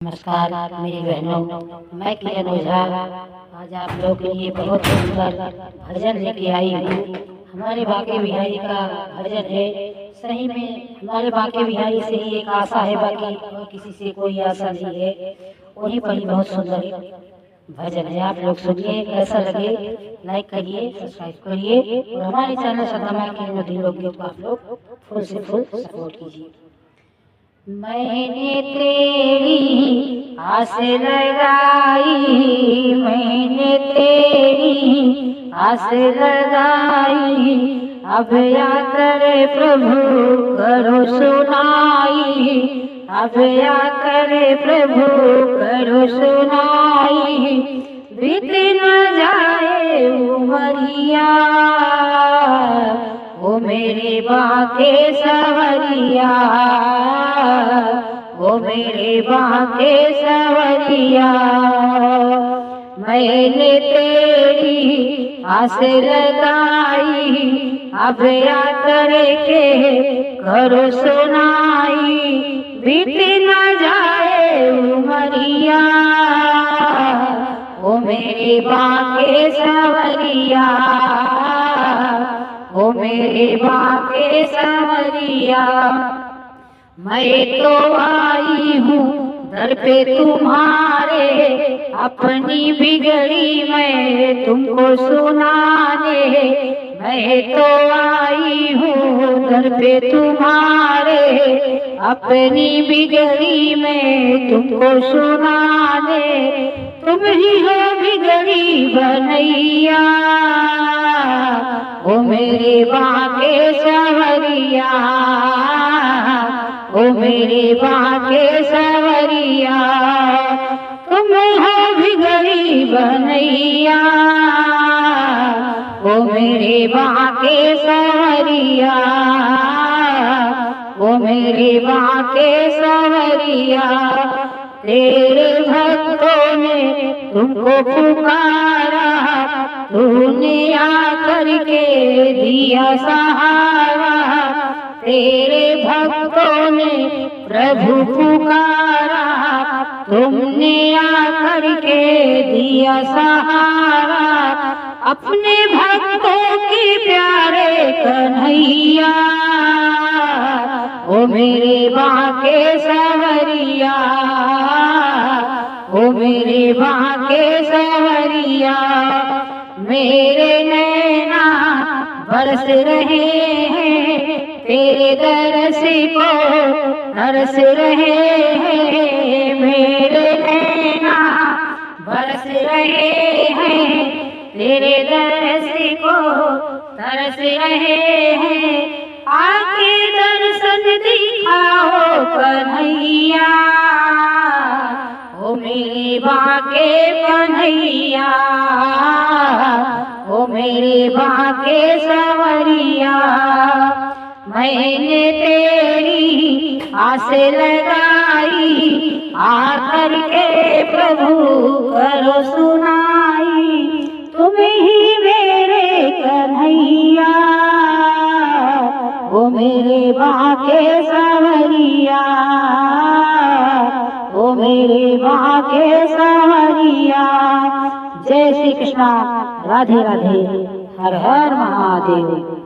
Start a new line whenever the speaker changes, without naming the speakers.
नमस्कार मेरी बहनों, मैं किरण ओझा आज आप लोगों के लिए बहुत सुंदर भजन लेके आई हूँ। हमारे बांके बिहारी का भजन है। सही में हमारे बांके बिहारी से ही एक आशा है, बाकी और किसी से कोई आशा नहीं है। वहीं पर ही बहुत सुंदर भजन है। आप लोग सुनिए, कैसा लगे लाइक करिए, सब्सक्राइब करिए और हमारे चैनल सदमा के दिलों को आप लोग फुल से फुल सपोर्ट कीजिए। मैंने तेरी आस लगाई, मैंने तेरी आस लगाई, अब या करे प्रभु करो सुनाई, अब या करे प्रभु करो सुनाई। बीत न जाए उमरिया, ओ मेरे बांके सवरिया, ओ मेरे बांके सवरिया। मैंने तेरी आस लगाई, अब या करके करो सुनाई। बीत न जाए उमरिया, ओ मेरे बांके सवरिया, ओ मेरे बांके सवरिया। मैं तो आई हूँ दर पे तुम्हारे, अपनी बिगड़ी मैं तुमको सुनाने। मैं तो आई हूँ दर पे तुम्हारे, अपनी बिगड़ी मैं तुमको सुनाने। तुम ही हो बिगड़ी बनैया, ओ मेरे बांके सवरिया, ओ मेरे बांके सवरिया। तुम हो बिगड़ी बनैया, ओ मेरे बांके सवरिया, ओ मेरे बांके सवरिया। तेरे भक्तों ने तुमको पुकारा, तूने आकर के दिया सहारा। तेरे भक्तों ने प्रभु पुकारा, तुमने आकर के दिया सहारा। अपने भक्तों के प्यारे कन्हैया, ओ मेरे बांके सवरिया, ओ मेरे बांके सवरिया। मेरे नैना बरस रहे हैं, तेरे दरस को तरस रहे हैं। मेरे नैना बरस रहे हैं, तेरे दरस को तरस रहे हैं। आके दर्शन दिखाओ कन्हैया, ओ मेरे बांके कन्हैया, ओ मेरे बांके सवरिया। मैंने तेरी आस लगाई, आकर के प्रभु करो सुनाई। तुम ही मेरे कन्हैया, ओ मेरे बांके सवरिया, ओ मेरे बांके सवरिया। जय श्री कृष्णा, राधे राधे, हर हर महादेव।